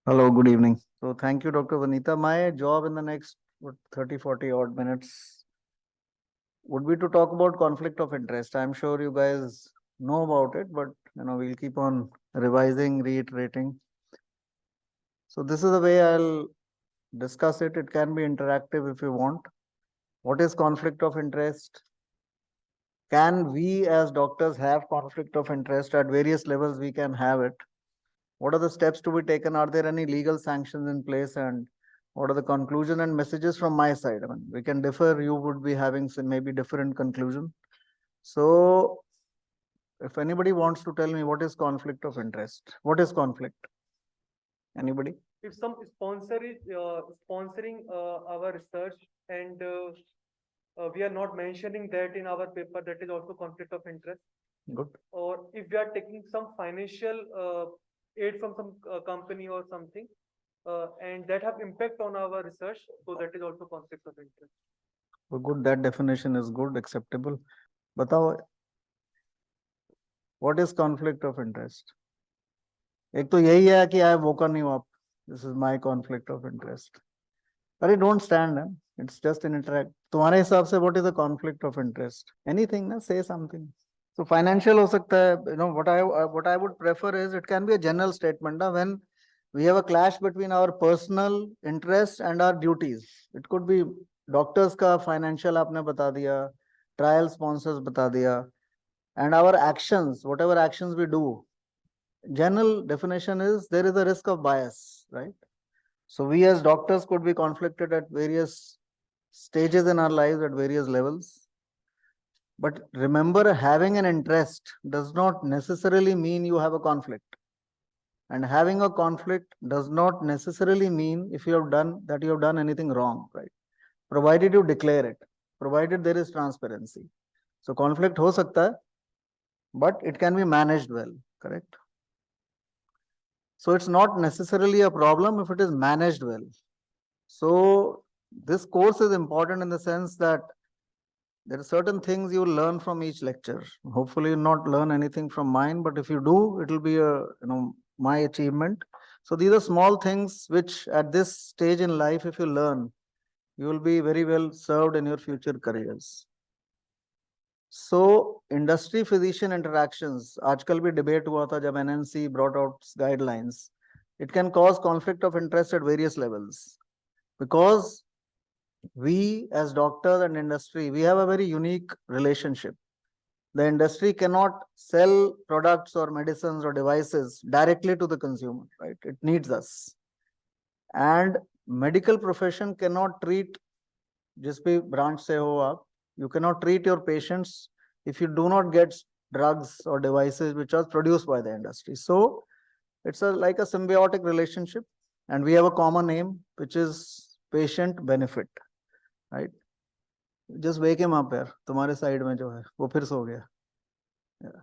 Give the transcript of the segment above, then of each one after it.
Hello, good evening. So thank you, Dr. Vanita. My job in the next 30, 40 odd minutes would be to talk about conflict of interest. I'm sure you guys know about it, but we'll keep on revising, reiterating. So this is the way I'll discuss it. It can be interactive if you want. What is conflict of interest? Can we as doctors have conflict of interest at various levels? We can have it. What are the steps to be taken? Are there any legal sanctions in place? And what are the conclusion and messages from my side? I mean, we can differ. You would be having some maybe different conclusion. So if anybody wants to tell me what is conflict of interest, what is conflict? Anybody? If some sponsor is sponsoring our research and we are not mentioning that in our paper, that is also conflict of interest. Good. Or if we are taking some financial aid from some company or something, and that have impact on our research, so that is also conflict of interest. So good. That definition is good, acceptable. बताओ, what is conflict of interest? एक तो यही है कि I woken you up. This is my conflict of interest. But it don't stand. It's just an interact. तुम्हारे हिसाब से what is the conflict of interest? Anything, na? Say something. So financial हो सकता है. What I would prefer is it can be a general statement. Na? When we have a clash between our personal interest and our duties. It could be doctors का financial आपने बता दिया, trial sponsors बता दिया, and our actions, whatever actions we do. General definition is there is a risk of bias, right? So we as doctors could be conflicted at various stages in our lives at various levels. But remember, having an interest does not necessarily mean you have a conflict. And having a conflict does not necessarily mean if you have done anything wrong, right? Provided you declare it, provided there is transparency. So conflict ho sakta hai, but it can be managed well, correct? So it's not necessarily a problem if it is managed well. So this course is important in the sense that there are certain things you learn from each lecture. Hopefully you not learn anything from mine, but if you do, it will be my achievement. So these are small things which at this stage in life, if you learn, you will be very well served in your future careers. So industry physician interactions, आजकल भी debate हुआ था जब NNC brought out guidelines. It can cause conflict of interest at various levels because we as doctors and industry, we have a very unique relationship. The industry cannot sell products or medicines or devices directly to the consumer, right? It needs us. And medical profession cannot treat, जिस भी branch से हो आप, you cannot treat your patients if you do not get drugs or devices which are produced by the industry. So it's like a symbiotic relationship, and we have a common aim, which is patient benefit, right? Just wake him up यार, तुम्हारे side में जो है वो फिर सो गया. Yeah.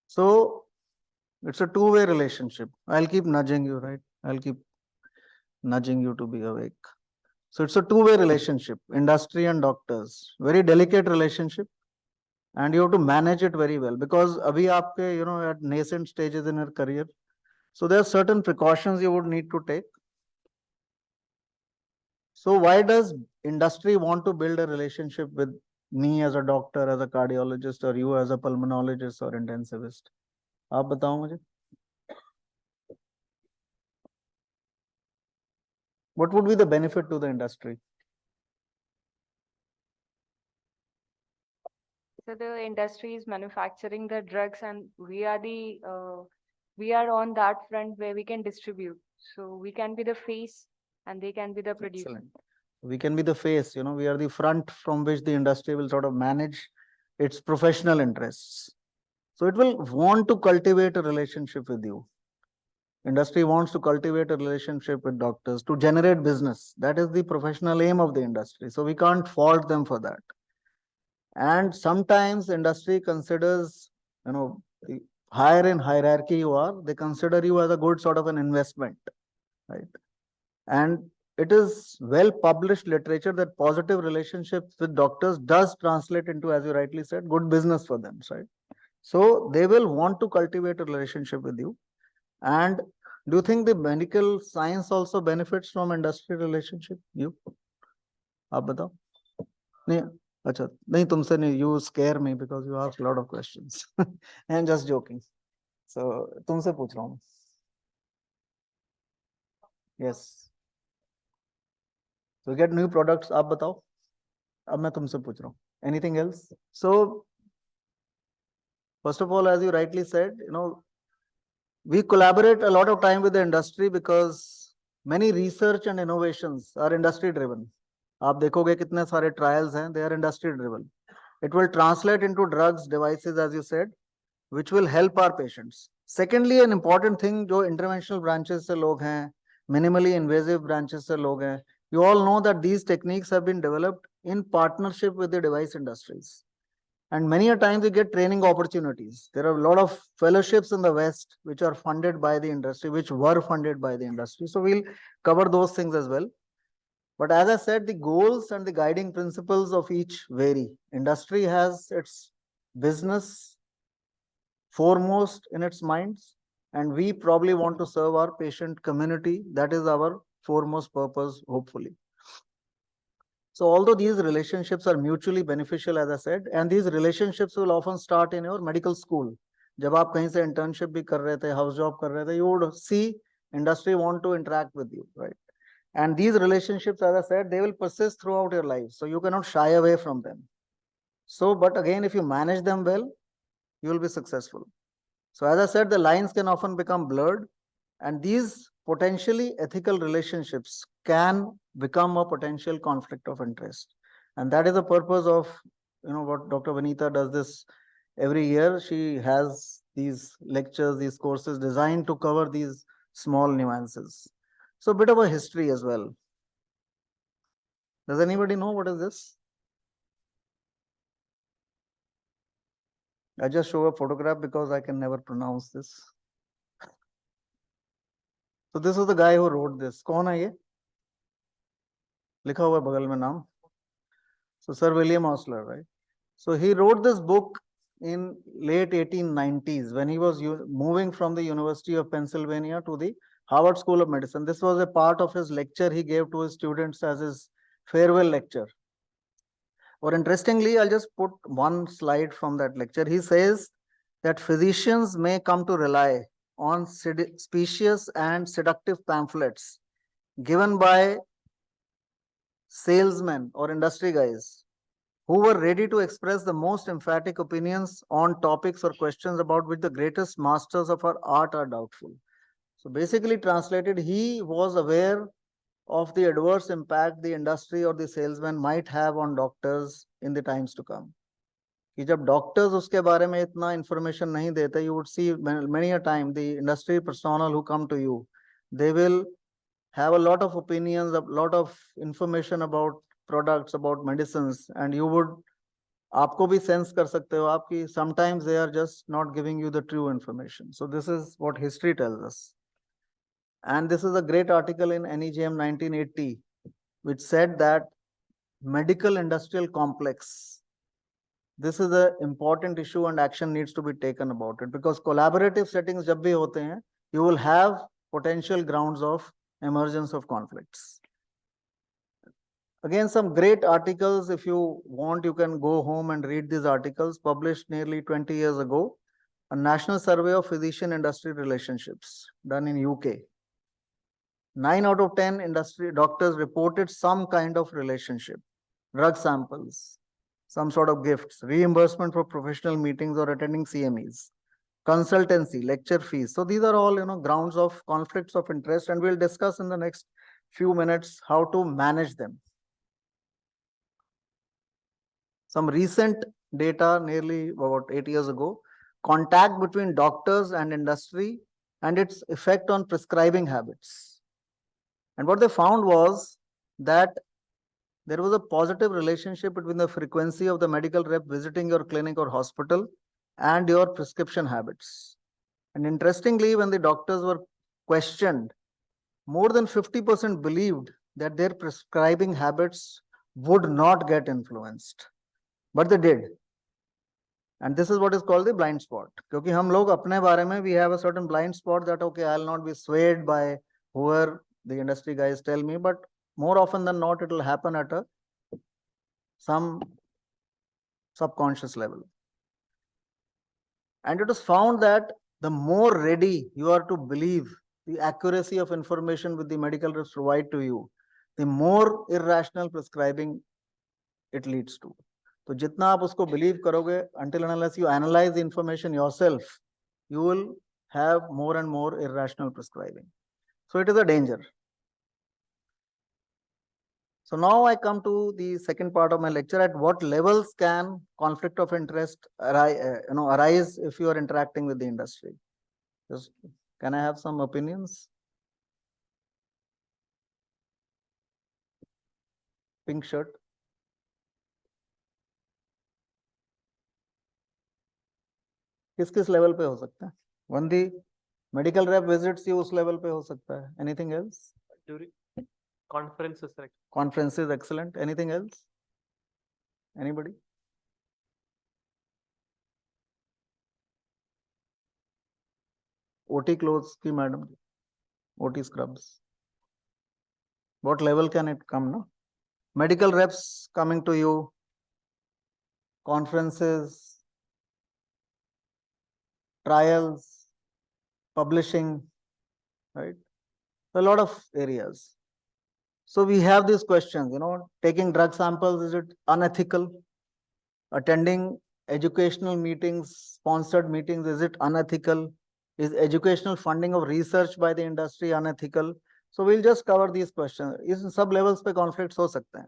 So it's a two-way relationship. I'll keep nudging you, right? I'll keep nudging you to be awake. So it's a two-way relationship, industry and doctors. Very delicate relationship. And you have to manage it very well because abhi aapke, at nascent stages in your career. So there are certain precautions you would need to take. So why does industry want to build a relationship with me as a doctor, as a cardiologist, or you as a pulmonologist or intensivist? आप बताओ मुझे. What would be the benefit to the industry? So the industry is manufacturing the drugs, and we are on that front where we can distribute. So we can be the face, and they can be the producer. Excellent. We can be the face. We are the front from which the industry will sort of manage its professional interests. So it will want to cultivate a relationship with you. Industry wants to cultivate a relationship with doctors to generate business. That is the professional aim of the industry. So we can't fault them for that. And sometimes industry considers, higher in hierarchy you are, they consider you as a good sort of an investment, right? And it is well published literature that positive relationships with doctors does translate into, as you rightly said, good business for them, right? So they will want to cultivate a relationship with you. And do you think the medical science also benefits from industry relationship? You? आप बताओ. नहीं, अच्छा, नहीं तुमसे नहीं. You scare me because you ask a lot of questions. I'm just joking. So तुमसे पूछ रहा हूँ. Yes. So we get new products. आप बताओ. अब मैं तुमसे पूछ रहा हूँ. Anything else? So first of all, as you rightly said, we collaborate a lot of time with the industry because many research and innovations are industry driven. आप देखोगे कितने सारे trials हैं, they are industry driven. It will translate into drugs, devices, as you said, which will help our patients. Secondly, an important thing, जो interventional branches से लोग हैं, minimally invasive branches से लोग हैं, you all know that these techniques have been developed in partnership with the device industries. And many a times we get training opportunities. There are a lot of fellowships in the West which are funded by the industry, which were funded by the industry. So we'll cover those things as well. But as I said, the goals and the guiding principles of each vary. Industry has its business foremost in its minds, and we probably want to serve our patient community. That is our foremost purpose, hopefully. So although these relationships are mutually beneficial, as I said, and these relationships will often start in your medical school. जब आप कहीं से internship भी कर रहे थे, house job कर रहे थे, you would see industry want to interact with you, right? And these relationships, as I said, they will persist throughout your life. So you cannot shy away from them. So, but again, if you manage them well, you will be successful. So as I said, the lines can often become blurred, and these potentially ethical relationships can become a potential conflict of interest. And that is the purpose of, what Dr. Vanita does this every year. She has these lectures, these courses designed to cover these small nuances. So a bit of a history as well. Does anybody know what is this? I just show a photograph because I can never pronounce this. So this is the guy who wrote this. कौन है ये? लिखा हुआ बगल में नाम. So Sir William Osler, right? So he wrote this book in late 1890s when he was moving from the University of Pennsylvania to the Harvard School of Medicine. This was a part of his lecture he gave to his students as his farewell lecture. Or interestingly, I'll just put one slide from that lecture. He says that physicians may come to rely on specious and seductive pamphlets given by salesmen or industry guys who were ready to express the most emphatic opinions on topics or questions about which the greatest masters of our art are doubtful. So basically translated, he was aware of the adverse impact the industry or the salesman might have on doctors in the times to come. कि जब doctors उसके बारे में इतना information नहीं देते, you would see many a time the industry personnel who come to you, they will have a lot of opinions, a lot of information about products, about medicines, and you would, आपको भी sense कर सकते हो आप कि sometimes they are just not giving you the true information. So this is what history tells us. And this is a great article in NEJM 1980, which said that medical industrial complex, this is an important issue and action needs to be taken about it, because collaborative settings जब भी होते हैं, you will have potential grounds of emergence of conflicts. Again, some great articles. If you want, you can go home and read these articles published nearly 20 years ago. A national survey of physician industry relationships done in UK. 9 out of 10 industry doctors reported some kind of relationship. Drug samples, some sort of gifts, reimbursement for professional meetings or attending CMEs, consultancy, lecture fees. So these are all, grounds of conflicts of interest, and we'll discuss in the next few minutes how to manage them. Some recent data, nearly about 8 years ago, contact between doctors and industry and its effect on prescribing habits. And what they found was that there was a positive relationship between the frequency of the medical rep visiting your clinic or hospital and your prescription habits. And interestingly, when the doctors were questioned, more than 50% believed that their prescribing habits would not get influenced, but they did. And this is what is called the blind spot. क्योंकि हम लोग अपने बारे में we have a certain blind spot that okay, I'll not be swayed by whoever the industry guys tell me, but more often than not, it will happen at some subconscious level. And it was found that the more ready you are to believe the accuracy of information with the medical reps provide to you, the more irrational prescribing it leads to. तो जितना आप उसको believe करोगे, until and unless you analyze the information yourself, you will have more and more irrational prescribing. So it is a danger. So now I come to the second part of my lecture. At what levels can conflict of interest arise if you are interacting with the industry? Just, can I have some opinions? Pink shirt. किस level पे हो सकता है? When the medical rep visits you, उस level पे हो सकता है. Anything else? During conferences, right? Conferences, excellent. Anything else? Anybody? OT clothes की madam. OT scrubs. What level can it come? No? Medical reps coming to you. Conferences. Trials. Publishing. Right? A lot of areas. So we have these questions, taking drug samples, is it unethical? Attending educational meetings, sponsored meetings, is it unethical? Is educational funding of research by the industry unethical? So we'll just cover these questions. In sub levels pe conflicts ho sakte hain.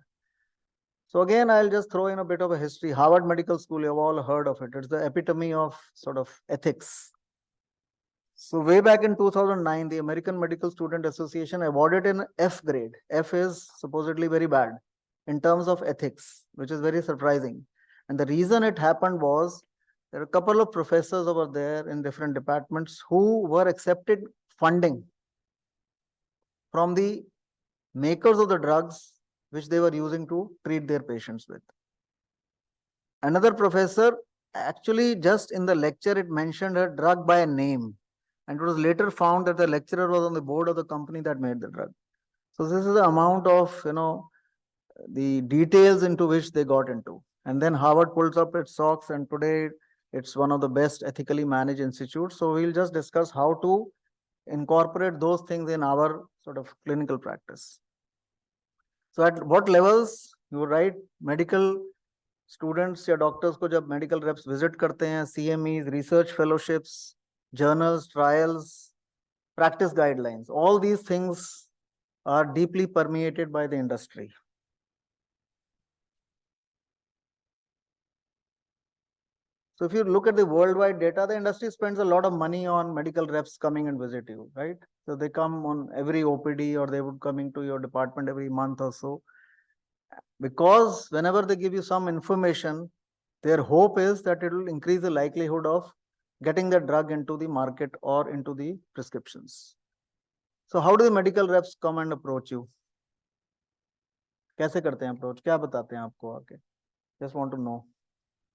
So again, I'll just throw in a bit of a history. Harvard Medical School, you've all heard of it. It's the epitome of sort of ethics. So way back in 2009, the American Medical Student Association awarded an F grade. F is supposedly very bad in terms of ethics, which is very surprising. And the reason it happened was there are a couple of professors over there in different departments who were accepted funding from the makers of the drugs which they were using to treat their patients with. Another professor, actually just in the lecture, it mentioned a drug by a name. And it was later found that the lecturer was on the board of the company that made the drug. So this is the amount of, the details into which they got into. And then Harvard pulls up its socks, and today it's one of the best ethically managed institutes. So we'll just discuss how to incorporate those things in our sort of clinical practice. So at what levels, you write medical students या doctors को जब medical reps visit करते हैं, CMEs, research fellowships, journals, trials, practice guidelines, all these things are deeply permeated by the industry. So if you look at the worldwide data, the industry spends a lot of money on medical reps coming and visit you, right? So they come on every OPD, or they would coming to your department every month or so. Because whenever they give you some information, their hope is that it will increase the likelihood of getting the drug into the market or into the prescriptions. So how do the medical reps come and approach you? कैसे करते हैं approach? क्या बताते हैं आपको आके? Just want to know.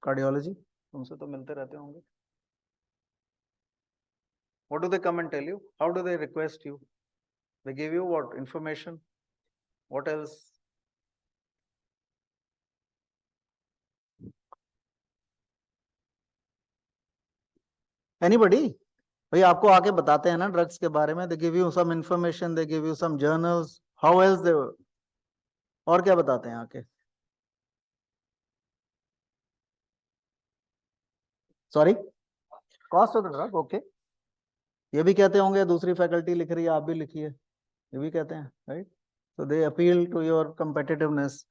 Cardiology? तुमसे तो मिलते रहते होंगे. What do they come and tell you? How do they request you? They give you what? Information? What else? Anybody? भाई आपको आके बताते हैं ना ड्रग्स के बारे में. They give you some information, they give you some journals. How else they? और क्या बताते हैं आके? Sorry? Cost of the drug, okay. ये भी कहते होंगे, दूसरी फैकल्टी लिख रही है, आप भी लिखिए. ये भी कहते हैं, right? So they appeal to your competitiveness.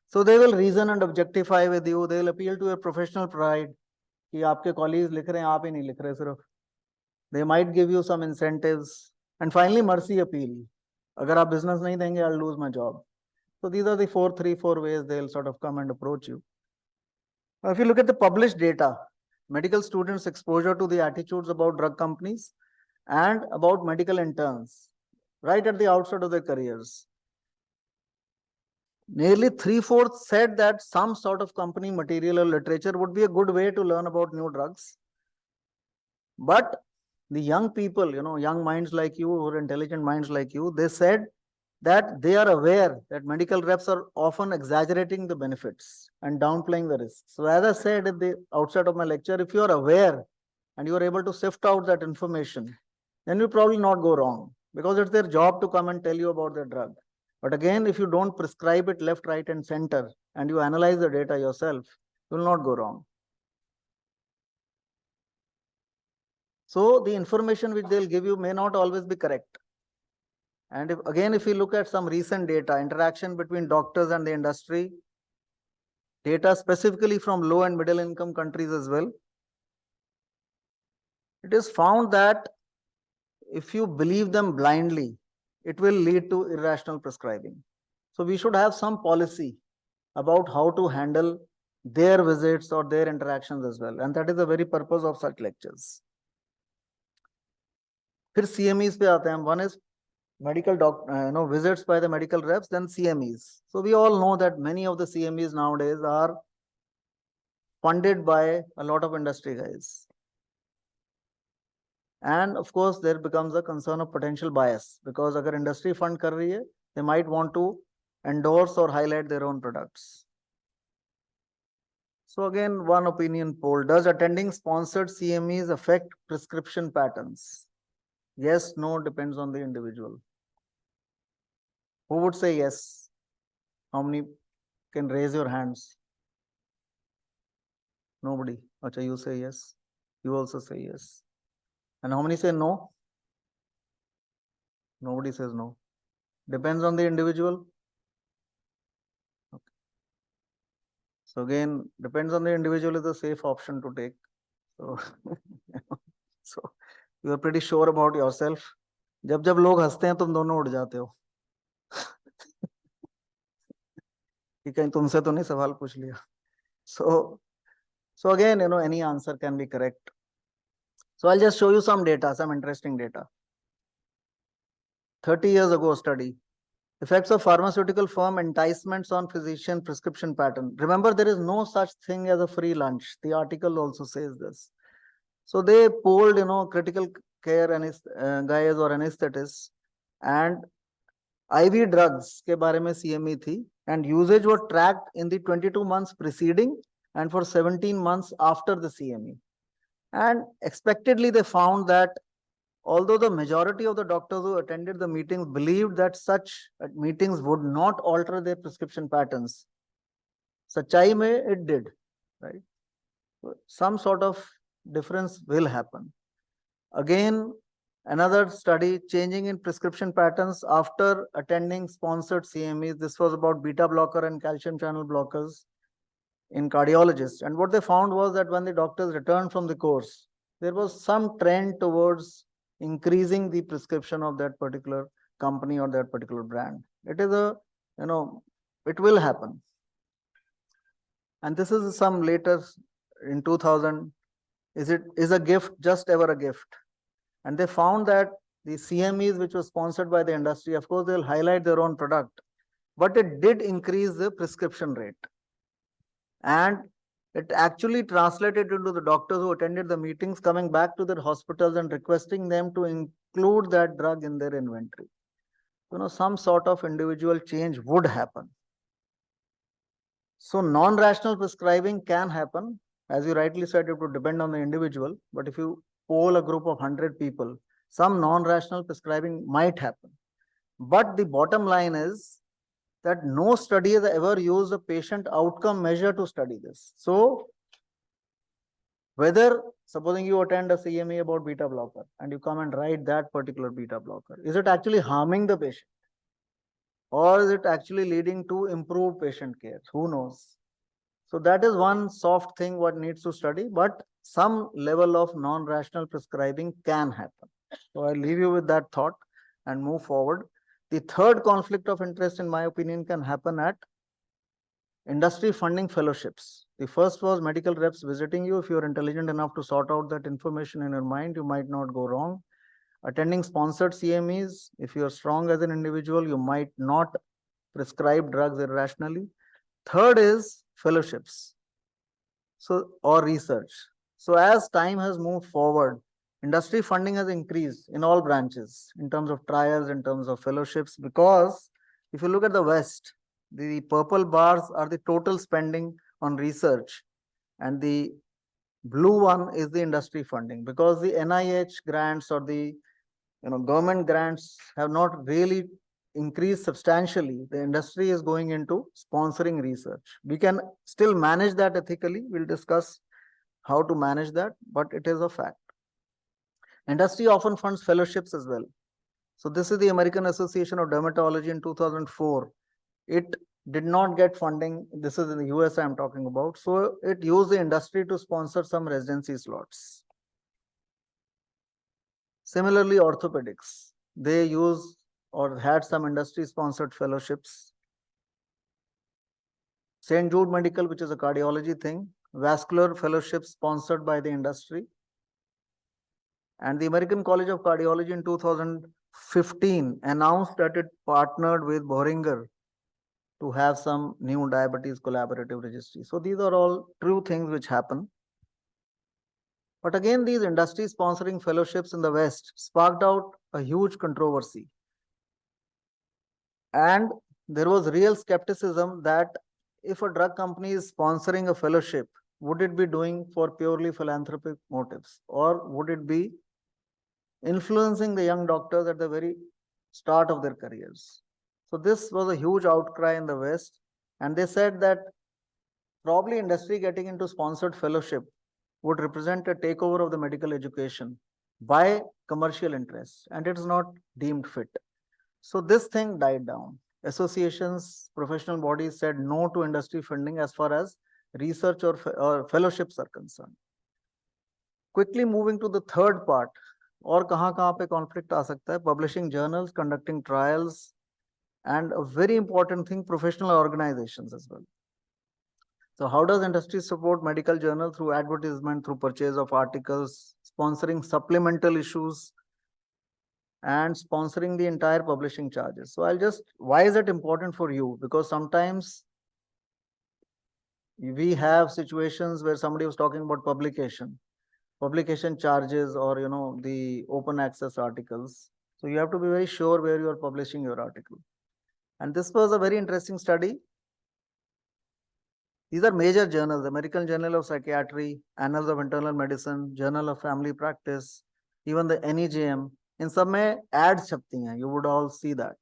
So they will reason and objectify with you. They will appeal to your professional pride. कि आपके colleagues लिख रहे हैं, आप ही नहीं लिख रहे सिर्फ. They might give you some incentives. And finally, mercy appeal. अगर आप business नहीं देंगे, I'll lose my job. So these are the four ways they'll sort of come and approach you. Now, if you look at the published data, medical students' exposure to the attitudes about drug companies and about medical interns, right at the outset of their careers. nearly 3/4 said that some sort of company material or literature would be a good way to learn about new drugs. But the young people, young minds like you or intelligent minds like you, they said that they are aware that medical reps are often exaggerating the benefits and downplaying the risks. So as I said at the outset of my lecture, if you are aware and you are able to sift out that information, then you probably not go wrong, because it's their job to come and tell you about their drug. But again, if you don't prescribe it left, right, and center, and you analyze the data yourself, you will not go wrong. So the information which they'll give you may not always be correct. And if we look at some recent data, interaction between doctors and the industry, data specifically from low and middle income countries as well, it is found that if you believe them blindly, it will lead to irrational prescribing. So we should have some policy about how to handle their visits or their interactions as well. And that is the very purpose of such lectures. फिर CMEs पे आते हैं हम. One is medical visits by the medical reps, then CMEs. So we all know that many of the CMEs nowadays are funded by a lot of industry guys. And of course, there becomes a concern of potential bias, because agar industry fund kar rahi hai, they might want to endorse or highlight their own products. So again, one opinion poll: does attending sponsored CMEs affect prescription patterns? Yes, no, depends on the individual. Who would say yes? How many can raise your hands? Nobody. Acha, you say yes. You also say yes. And how many say no? Nobody says no. Depends on the individual. Okay. So again, depends on the individual is a safe option to take. So, so you are pretty sure about yourself. जब लोग हंसते हैं तुम दोनों उड़ जाते हो कि कहीं तुमसे तो नहीं सवाल पूछ लिया. So again, any answer can be correct. So I'll just show you some data, some interesting data. 30 years ago study. Effects of pharmaceutical firm enticements on physician prescription pattern. Remember, there is no such thing as a free lunch. The article also says this. So they polled, critical care guys or anesthetists, and IV drugs के बारे में CME थी, and usage was tracked in the 22 months preceding and for 17 months after the CME. And expectedly, they found that although the majority of the doctors who attended the meetings believed that such meetings would not alter their prescription patterns, सच्चाई में it did, right? Some sort of difference will happen. Again, another study, changing in prescription patterns after attending sponsored CMEs. This was about beta blocker and calcium channel blockers in cardiologists. And what they found was that when the doctors returned from the course, there was some trend towards increasing the prescription of that particular company or that particular brand. It is it will happen. And this is some later in 2000. Is a gift just ever a gift? And they found that the CMEs, which was sponsored by the industry, of course, they'll highlight their own product, but it did increase the prescription rate. And it actually translated into the doctors who attended the meetings coming back to their hospitals and requesting them to include that drug in their inventory. Some sort of individual change would happen. So non-rational prescribing can happen. As you rightly said, it would depend on the individual. But if you poll a group of 100 people, some non-rational prescribing might happen. But the bottom line is that no study has ever used a patient outcome measure to study this. So whether, supposing you attend a CME about beta blocker and you come and write that particular beta blocker, is it actually harming the patient? Or is it actually leading to improved patient care? Who knows? So that is one soft thing what needs to study, but some level of non-rational prescribing can happen. So I'll leave you with that thought and move forward. The third conflict of interest, in my opinion, can happen at industry funding fellowships. The first was medical reps visiting you. If you're intelligent enough to sort out that information in your mind, you might not go wrong. Attending sponsored CMEs, if you're strong as an individual, you might not prescribe drugs irrationally. Third is fellowships. So, or research. So as time has moved forward, industry funding has increased in all branches in terms of trials, in terms of fellowships, because if you look at the West, the purple bars are the total spending on research, and the blue one is the industry funding, because the NIH grants or the government grants have not really increased substantially. The industry is going into sponsoring research. We can still manage that ethically. We'll discuss how to manage that, but it is a fact. Industry often funds fellowships as well. So this is the American Association of Dermatology in 2004. It did not get funding. This is in the US I'm talking about. So it used the industry to sponsor some residency slots. Similarly, orthopedics, they use or had some industry sponsored fellowships. St. Jude Medical, which is a cardiology thing, vascular fellowship sponsored by the industry. And the American College of Cardiology in 2015 announced that it partnered with Boehringer to have some new diabetes collaborative registry. So these are all true things which happen. But again, these industry sponsoring fellowships in the West sparked out a huge controversy. And there was real skepticism that if a drug company is sponsoring a fellowship, would it be doing for purely philanthropic motives, or would it be influencing the young doctors at the very start of their careers? So this was a huge outcry in the West, and they said that probably industry getting into sponsored fellowship would represent a takeover of the medical education by commercial interests, and it is not deemed fit. So this thing died down. Associations, professional bodies said no to industry funding as far as research or fellowships are concerned. Quickly moving to the third part, और कहाँ पे conflict आ सकता है? Publishing journals, conducting trials, and a very important thing, professional organizations as well. So how does industry support medical journal? Through advertisement, through purchase of articles, sponsoring supplemental issues, and sponsoring the entire publishing charges. So why is it important for you? Because sometimes we have situations where somebody was talking about publication charges, or the open access articles. So you have to be very sure where you are publishing your article. And this was a very interesting study. These are major journals: American Journal of Psychiatry, Annals of Internal Medicine, Journal of Family Practice, even the NEJM. In सब में ads छपती हैं. You would all see that.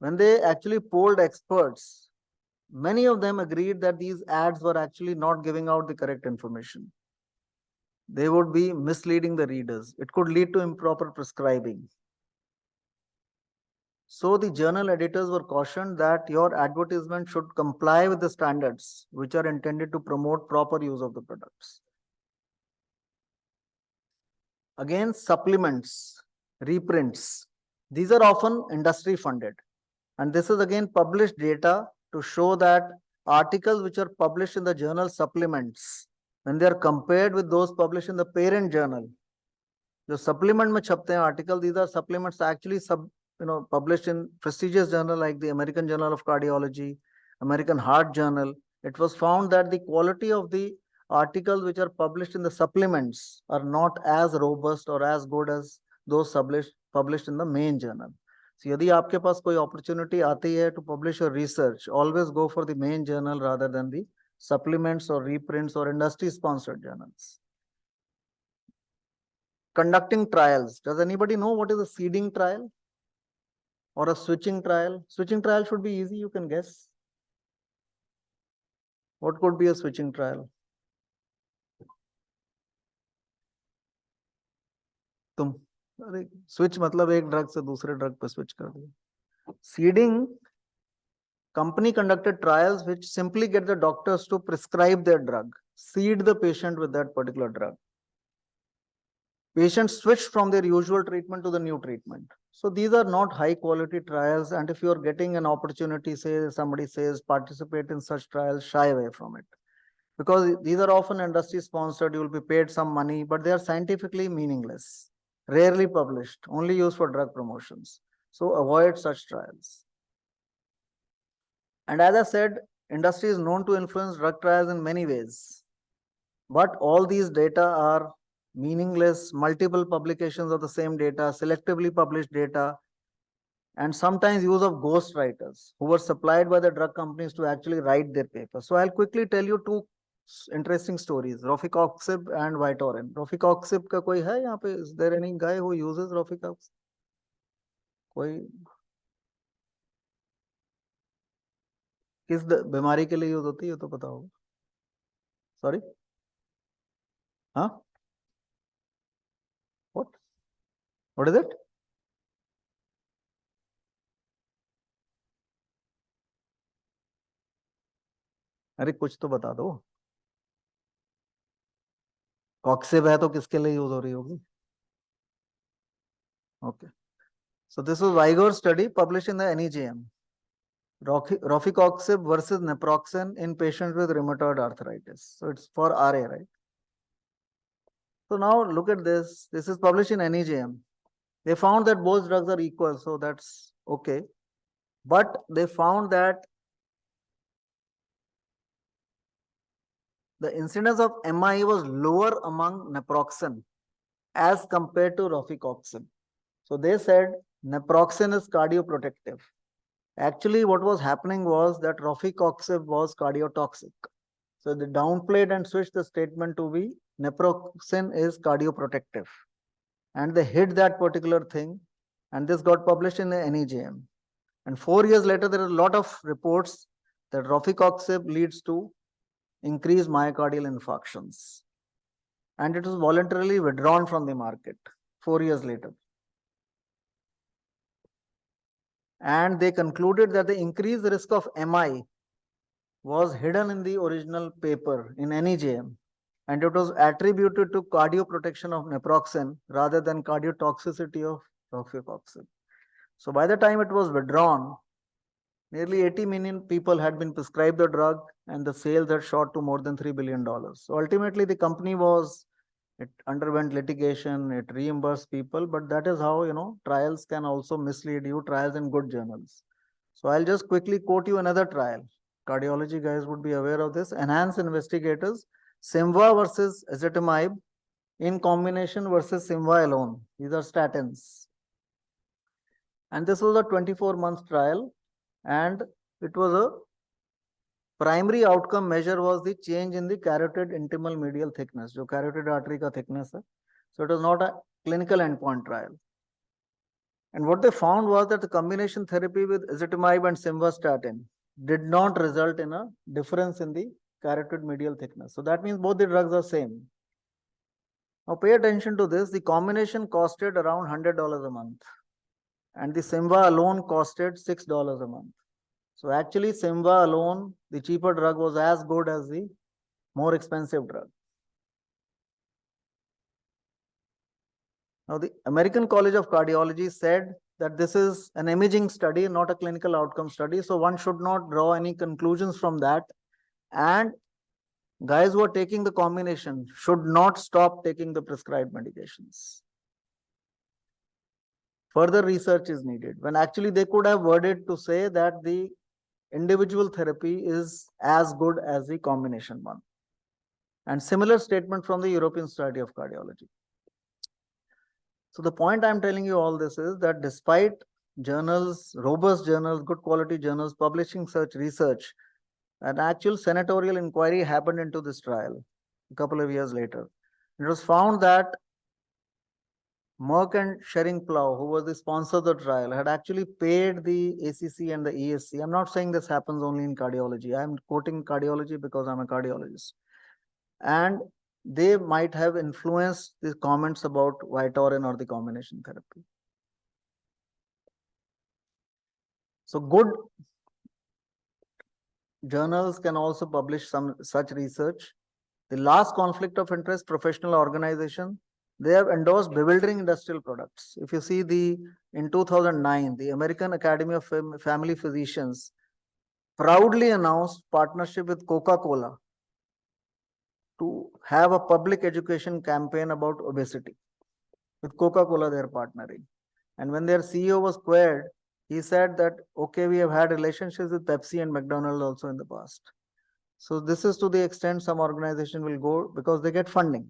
When they actually polled experts, many of them agreed that these ads were actually not giving out the correct information. They would be misleading the readers. It could lead to improper prescribing. So the journal editors were cautioned that your advertisement should comply with the standards which are intended to promote proper use of the products. Again, supplements, reprints, these are often industry funded. And this is again published data to show that articles which are published in the journal supplements, when they are compared with those published in the parent journal, the supplement में छपते हैं article, these are supplements actually published in prestigious journal like the American Journal of Cardiology, American Heart Journal. It was found that the quality of the articles which are published in the supplements are not as robust or as good as those published in the main journal. So यदि आपके पास कोई opportunity आती है to publish your research, always go for the main journal rather than the supplements or reprints or industry sponsored journals. Conducting trials. Does anybody know what is a seeding trial or a switching trial? Switching trial should be easy, you can guess. What could be a switching trial? तुम अरे switch मतलब एक drug से दूसरे drug पे switch कर दिया. Seeding, company conducted trials which simply get the doctors to prescribe their drug, seed the patient with that particular drug. Patients switch from their usual treatment to the new treatment. So these are not high quality trials, and if you are getting an opportunity, say somebody says participate in such trials, shy away from it, because these are often industry sponsored. You will be paid some money, but they are scientifically meaningless, rarely published, only used for drug promotions. So avoid such trials. And as I said, industry is known to influence drug trials in many ways. But all these data are meaningless, multiple publications of the same data, selectively published data, and sometimes use of ghost writers who were supplied by the drug companies to actually write their papers. So I'll quickly tell you two interesting stories, Rofecoxib and Vytorin. Rofecoxib का कोई है यहाँ पे? Is there any guy who uses Rofecoxib? कोई किस बीमारी के लिए यूज होती है तो पता होगा. सॉरी, हाँ, what is it? अरे कुछ तो बता दो. कॉक्सिब है तो किसके लिए यूज हो रही होगी? Okay. So this was Vigor study published in the NEJM. Rofecoxib versus Naproxen in patients with rheumatoid arthritis. So it's for RA, right? So now look at this. This is published in NEJM. They found that both drugs are equal, so that's okay. But they found that the incidence of MI was lower among Naproxen as compared to Rofecoxib. So they said Naproxen is cardioprotective. Actually, what was happening was that Rofecoxib was cardiotoxic. So they downplayed and switched the statement to be Naproxen is cardioprotective. And they hid that particular thing. And this got published in the NEJM. And 4 years later, there are a lot of reports that Rofecoxib leads to increased myocardial infarctions. And it was voluntarily withdrawn from the market 4 years later. And they concluded that the increased risk of MI was hidden in the original paper in NEJM, and it was attributed to cardioprotection of Naproxen rather than cardiotoxicity of Rofecoxib. So by the time it was withdrawn, nearly 80 million people had been prescribed the drug, and the sales had shot to more than $3 billion. So ultimately, the company it underwent litigation, it reimbursed people, but that is how, trials can also mislead you, trials in good journals. So I'll just quickly quote you another trial. Cardiology guys would be aware of this. Enhanced investigators, Simva versus ezetimibe in combination versus Simva alone. These are statins. And this was a 24-month trial, and it was a primary outcome measure was the change in the carotid intimal medial thickness, जो carotid artery का thickness है. So it was not a clinical endpoint trial. And what they found was that the combination therapy with ezetimibe and simvastatin did not result in a difference in the carotid medial thickness. So that means both the drugs are same. Now pay attention to this. The combination costed around $100 a month, and the Simva alone costed $6 a month. So actually Simva alone, the cheaper drug, was as good as the more expensive drug. Now the American College of Cardiology said that this is an imaging study, not a clinical outcome study. So one should not draw any conclusions from that. And guys who are taking the combination should not stop taking the prescribed medications. Further research is needed, when actually they could have worded to say that the individual therapy is as good as the combination one. And similar statement from the European Society of Cardiology. So the point I'm telling you all this is that despite journals, robust journals, good quality journals publishing such research, an actual senatorial inquiry happened into this trial a couple of years later. It was found that Merck and Schering-Plough, who was the sponsor of the trial, had actually paid the ACC and the ESC. I'm not saying this happens only in cardiology. I'm quoting cardiology because I'm a cardiologist. And they might have influenced the comments about Vytorin or the combination therapy. So good journals can also publish some such research. The last conflict of interest professional organization, they have endorsed bewildering industrial products. If you see in 2009, the American Academy of Family Physicians proudly announced partnership with Coca-Cola to have a public education campaign about obesity. With Coca-Cola, they are partnering. And when their CEO was queried, he said that, okay, we have had relationships with Pepsi and McDonald's also in the past. So this is to the extent some organization will go because they get funding.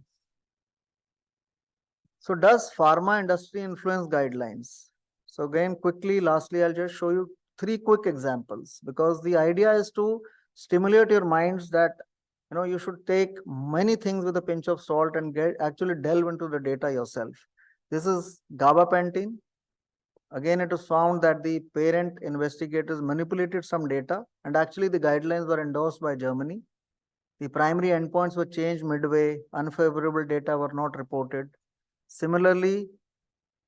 So does pharma industry influence guidelines? So again, quickly, lastly, I'll just show you 3 quick examples, because the idea is to stimulate your minds that, you should take many things with a pinch of salt and actually delve into the data yourself. This is gabapentin. Again, it was found that the parent investigators manipulated some data, and actually the guidelines were endorsed by Germany. The primary endpoints were changed midway, unfavorable data were not reported. Similarly,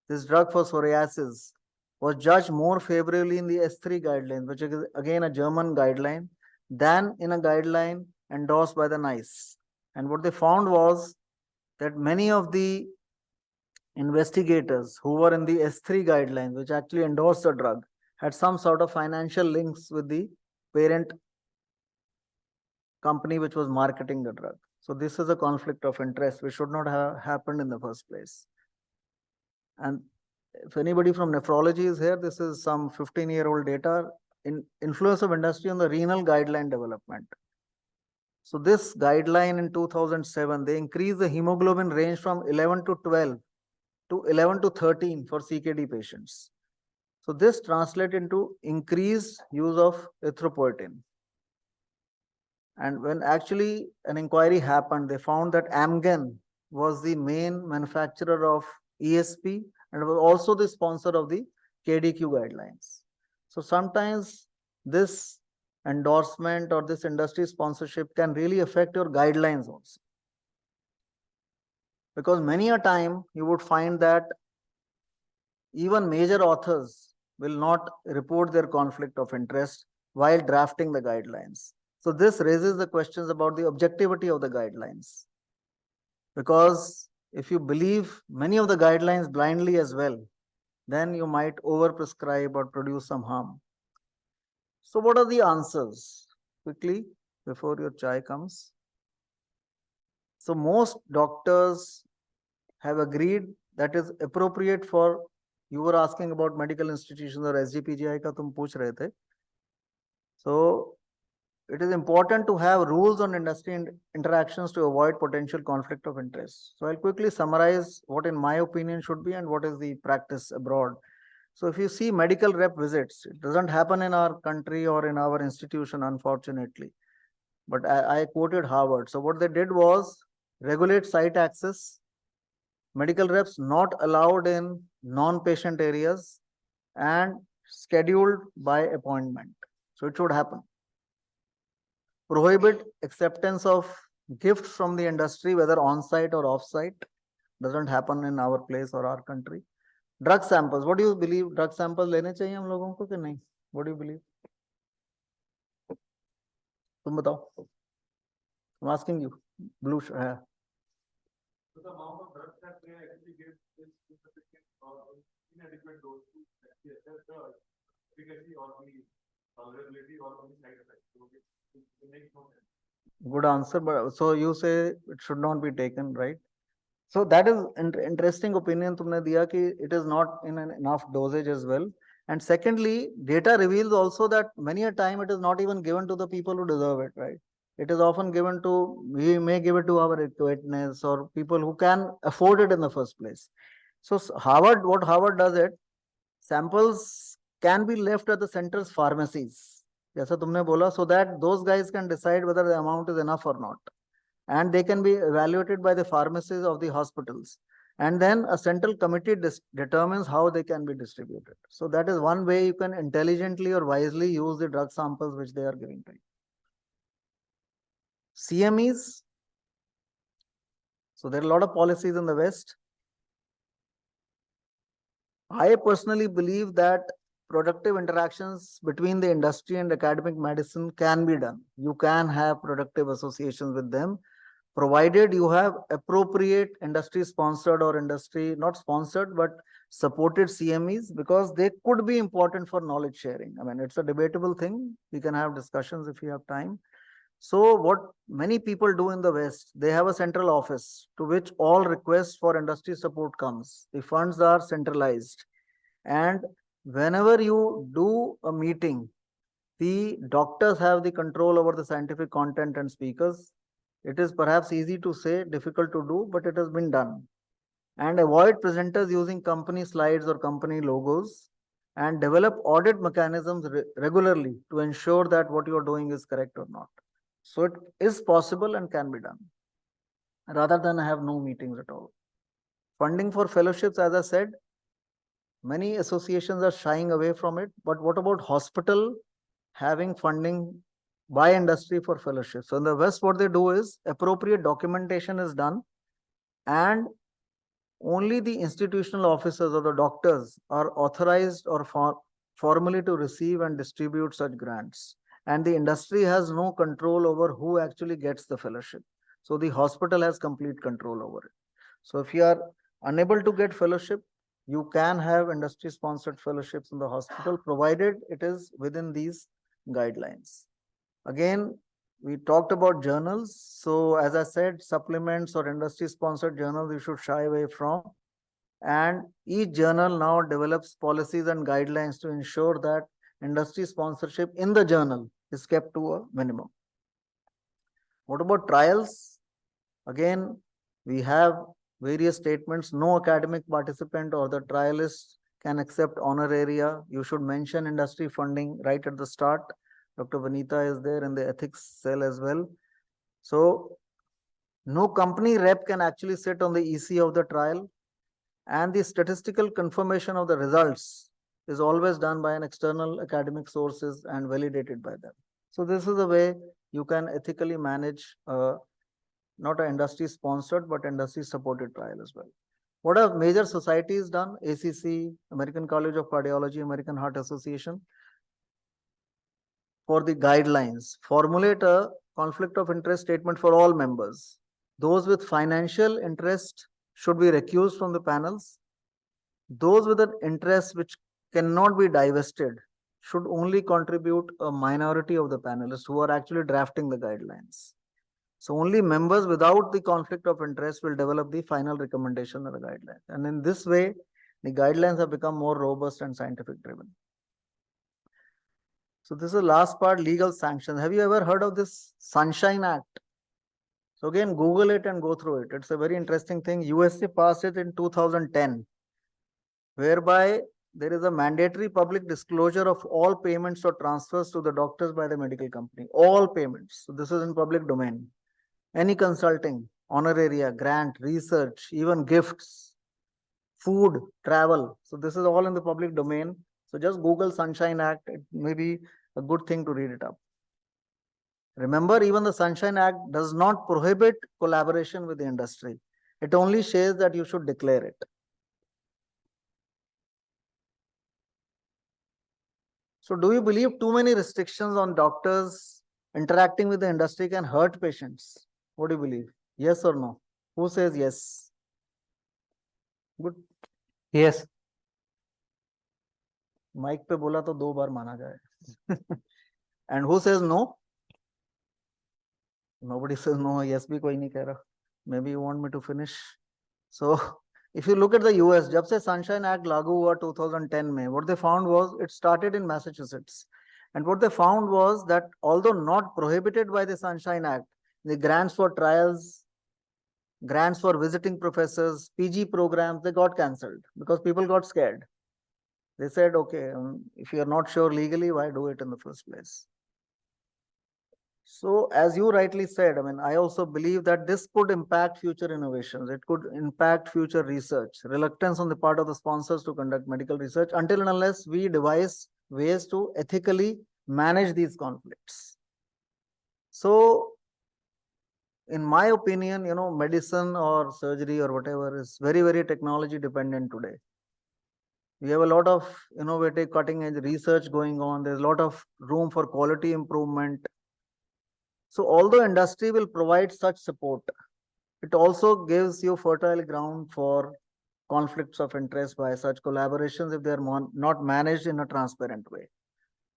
this drug for psoriasis was judged more favorably in the S3 guidelines, which is again a German guideline, than in a guideline endorsed by the NICE. And what they found was that many of the investigators who were in the S3 guidelines, which actually endorsed the drug, had some sort of financial links with the parent company which was marketing the drug. So this is a conflict of interest which should not have happened in the first place. And if anybody from nephrology is here, this is some 15-year-old data in influence of industry on the renal guideline development. So this guideline in 2007, they increased the hemoglobin range from 11 to 12 to 11 to 13 for CKD patients. So this translates into increased use of erythropoietin. And when actually an inquiry happened, they found that Amgen was the main manufacturer of ESP and was also the sponsor of the KDQ guidelines. So sometimes this endorsement or this industry sponsorship can really affect your guidelines also. Because many a time you would find that even major authors will not report their conflict of interest while drafting the guidelines. So this raises the questions about the objectivity of the guidelines. Because if you believe many of the guidelines blindly as well, then you might overprescribe or produce some harm. So what are the answers? Quickly, before your chai comes. So most doctors have agreed that is appropriate for, you were asking about medical institutions or SGPGI ka tum pooch rahe the. So it is important to have rules on industry interactions to avoid potential conflict of interest. So I'll quickly summarize what in my opinion should be and what is the practice abroad. So if you see medical rep visits, it doesn't happen in our country or in our institution, unfortunately. But I quoted Harvard. So what they did was regulate site access, medical reps not allowed in non-patient areas, and scheduled by appointment. So it should happen. Prohibit acceptance of gifts from the industry, whether on-site or off-site. Doesn't happen in our place or our country. Drug samples. What do you believe? Drug samples लेने चाहिए हम लोगों को कि नहीं? What do you believe? तुम बताओ. I'm asking you. Blue है. So the amount of drugs that they actually give is insufficient or inadequate dose to actually assess the efficacy or the tolerability or the side effects. So it makes no sense. Good answer, but so you say it should not be taken, right? So that is interesting opinion तुमने दिया कि it is not in an enough dosage as well. And secondly, data reveals also that many a time it is not even given to the people who deserve it, right? It is often given to, we may give it to our acquaintance or people who can afford it in the first place. So Harvard, what Harvard does it, samples can be left at the center's pharmacies, जैसा तुमने बोला, so that those guys can decide whether the amount is enough or not. And they can be evaluated by the pharmacies of the hospitals. And then a central committee determines how they can be distributed. So that is one way you can intelligently or wisely use the drug samples which they are giving to you. CMEs. So there are a lot of policies in the West. I personally believe that productive interactions between the industry and academic medicine can be done. You can have productive associations with them, provided you have appropriate industry sponsored or industry not sponsored but supported CMEs, because they could be important for knowledge sharing. I mean, it's a debatable thing. We can have discussions if we have time. So what many people do in the West, they have a central office to which all requests for industry support comes. The funds are centralized and whenever you do a meeting, the doctors have the control over the scientific content and speakers. It is perhaps easy to say, difficult to do, but it has been done. And avoid presenters using company slides or company logos, and develop audit mechanisms regularly to ensure that what you are doing is correct or not. So it is possible and can be done, rather than have no meetings at all. Funding for fellowships, as I said, many associations are shying away from it. But what about hospital having funding by industry for fellowships? So in the West, what they do is appropriate documentation is done, and only the institutional officers or the doctors are authorized or formally to receive and distribute such grants. And the industry has no control over who actually gets the fellowship. So the hospital has complete control over it. So if you are unable to get fellowship, you can have industry sponsored fellowships in the hospital, provided it is within these guidelines. Again, we talked about journals. So as I said, supplements or industry sponsored journals you should shy away from. And each journal now develops policies and guidelines to ensure that industry sponsorship in the journal is kept to a minimum. What about trials? Again, we have various statements. No academic participant or the trialist can accept honoraria. You should mention industry funding right at the start. Dr. Vanita is there in the ethics cell as well. So no company rep can actually sit on the EC of the trial, and the statistical confirmation of the results is always done by an external academic sources and validated by them. So this is the way you can ethically manage not an industry sponsored, but industry supported trial as well. What have major societies done? ACC, American College of Cardiology, American Heart Association. For the guidelines, formulate a conflict of interest statement for all members. Those with financial interest should be recused from the panels. Those with an interest which cannot be divested should only contribute a minority of the panelists who are actually drafting the guidelines. So only members without the conflict of interest will develop the final recommendation of the guidelines. And in this way, the guidelines have become more robust and scientific driven. So this is the last part, legal sanctions. Have you ever heard of this Sunshine Act? So again, Google it and go through it. It's a very interesting thing. USA passed it in 2010, whereby there is a mandatory public disclosure of all payments or transfers to the doctors by the medical company. All payments. So this is in public domain. Any consulting, honoraria, grant, research, even gifts, food, travel. So this is all in the public domain. So just Google Sunshine Act. It may be a good thing to read it up. Remember, even the Sunshine Act does not prohibit collaboration with the industry. It only says that you should declare it. So do you believe too many restrictions on doctors interacting with the industry can hurt patients? What do you believe? Yes or no? Who says yes? Good. Yes. Mic पे बोला तो 2 बार माना जाए. And who says no? Nobody says no. Yes भी कोई नहीं कह रहा. Maybe you want me to finish. So if you look at the US, जब से Sunshine Act लागू हुआ 2010 में, what they found was it started in Massachusetts. And what they found was that although not prohibited by the Sunshine Act, the grants for trials, grants for visiting professors, PG programs, they got cancelled because people got scared. They said, okay, if you're not sure legally, why do it in the first place? So as you rightly said, I mean, I also believe that this could impact future innovations. It could impact future research, reluctance on the part of the sponsors to conduct medical research until and unless we devise ways to ethically manage these conflicts. So in my opinion, you know, medicine or surgery or whatever is very, very technology dependent today. We have a lot of innovative cutting edge research going on. There's a lot of room for quality improvement. So although industry will provide such support, it also gives you fertile ground for conflicts of interest by such collaborations if they are not managed in a transparent way.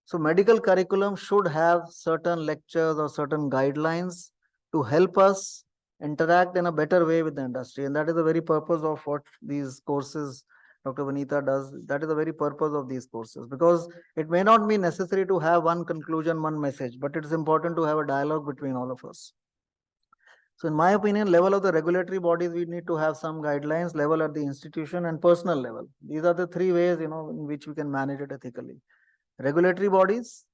So medical curriculum should have certain lectures or certain guidelines to help us interact in a better way with the industry. And that is the very purpose of what these courses Dr. Vanita does. That is the very purpose of these courses, because it may not be necessary to have one conclusion, one message, but it is important to have a dialogue between all of us. So in my opinion, level of the regulatory bodies, we need to have some guidelines, level at the institution and personal level. These are the three ways, in which we can manage it ethically. Regulatory bodies,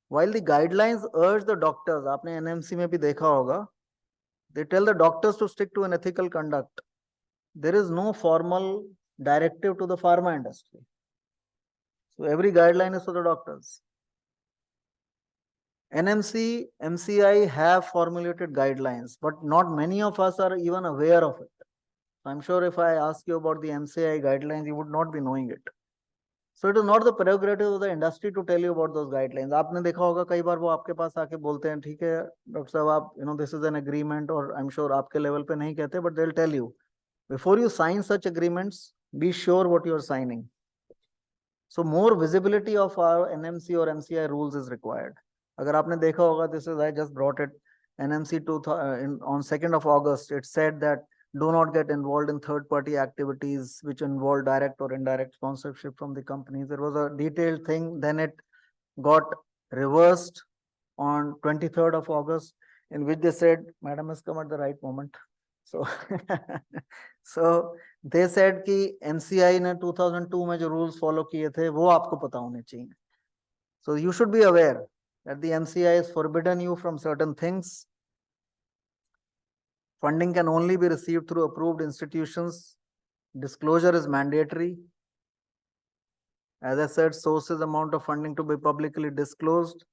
while the guidelines urge the doctors, आपने NMC में भी देखा होगा, they tell the doctors to stick to an ethical conduct. There is no formal directive to the pharma industry. So every guideline is for the doctors. NMC, MCI have formulated guidelines, but not many of us are even aware of it. I'm sure if I ask you about the MCI guidelines, you would not be knowing it. So it is not the prerogative of the industry to tell you about those guidelines. आपने देखा होगा कई बार वो आपके पास आके बोलते हैं, ठीक है डॉक्टर साहब आप this is an agreement, or I'm sure आपके level पे नहीं कहते, but they'll tell you before you sign such agreements, be sure what you are signing. So more visibility of our NMC or MCI rules is required. अगर आपने देखा होगा, this is, I just brought it, NMC on 2nd of August, it said that do not get involved in third-party activities which involve direct or indirect sponsorship from the companies. There was a detailed thing, then it got reversed on 23rd of August, in which they said, Madam has come at the right moment. So, so they said कि MCI ने 2002 में जो rules follow किए थे, वो आपको पता होने चाहिए. So you should be aware that the MCI has forbidden you from certain things. Funding can only be received through approved institutions. Disclosure is mandatory. As I said, sources, amount of funding to be publicly disclosed.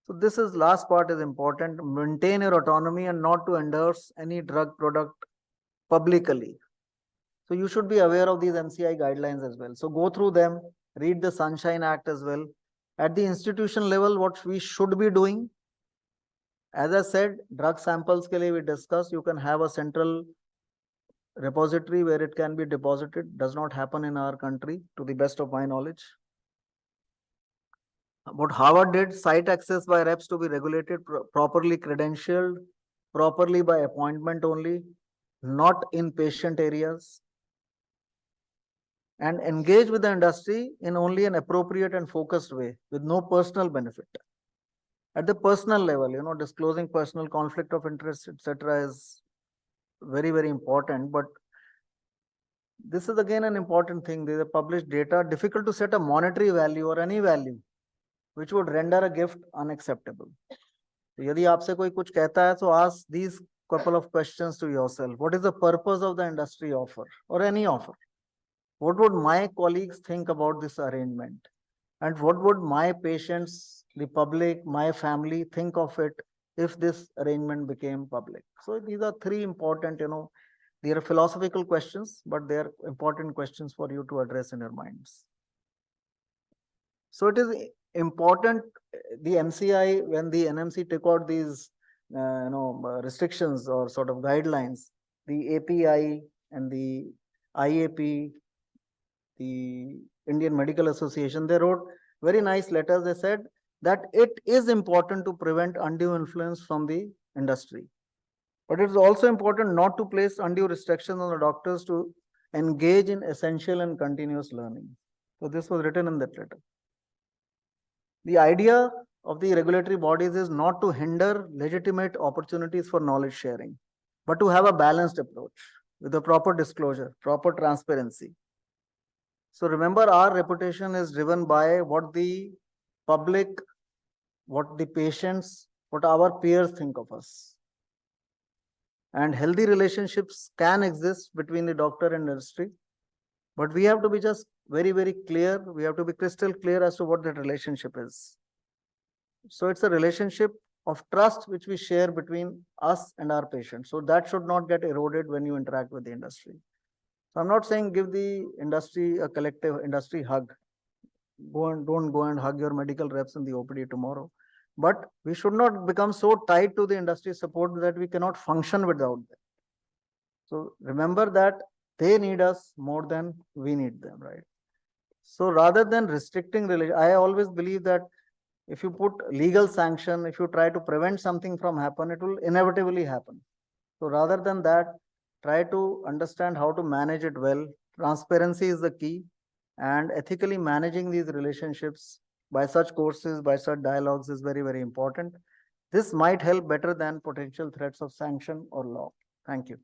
So this is last part is important. Maintain your autonomy and not to endorse any drug product publicly. So you should be aware of these MCI guidelines as well. So go through them, read the Sunshine Act as well. At the institution level, what we should be doing, as I said, drug samples ke liye we discussed, you can have a central repository where it can be deposited. Does not happen in our country, to the best of my knowledge. What Harvard did, site access by reps to be regulated, properly credentialed, properly by appointment only, not in patient areas, and engage with the industry in only an appropriate and focused way with no personal benefit. At the personal level, disclosing personal conflict of interest, etc. is very, very important. But this is again an important thing. These are published data, difficult to set a monetary value or any value which would render a gift unacceptable. यदि आपसे कोई कुछ कहता है, so ask these couple of questions to yourself. What is the purpose of the industry offer or any offer? What would my colleagues think about this arrangement? And what would my patients, the public, my family think of it if this arrangement became public? So these are three important, they are philosophical questions, but they are important questions for you to address in your minds. So it is important, the MCI, when the NMC took out these, restrictions or sort of guidelines, the API and the IAP, the Indian Medical Association, they wrote very nice letters. They said that it is important to prevent undue influence from the industry. But it is also important not to place undue restrictions on the doctors to engage in essential and continuous learning. So this was written in that letter. The idea of the regulatory bodies is not to hinder legitimate opportunities for knowledge sharing, but to have a balanced approach with a proper disclosure, proper transparency. So remember, our reputation is driven by what the public, what the patients, what our peers think of us. And healthy relationships can exist between the doctor and industry, but we have to be just very, very clear. We have to be crystal clear as to what that relationship is. So it's a relationship of trust which we share between us and our patients. So that should not get eroded when you interact with the industry. So I'm not saying give the industry a collective industry hug. Don't go and hug your medical reps in the OPD tomorrow. But we should not become so tied to the industry support that we cannot function without them. So remember that they need us more than we need them, right? So rather than restricting religion, I always believe that if you put legal sanction, if you try to prevent something from happen, it will inevitably happen. So rather than that, Try to understand how to manage it well. Transparency is the key, and ethically managing these relationships by such courses, by such dialogues is very, very important. This might help better than potential threats of sanction or law. Thank you.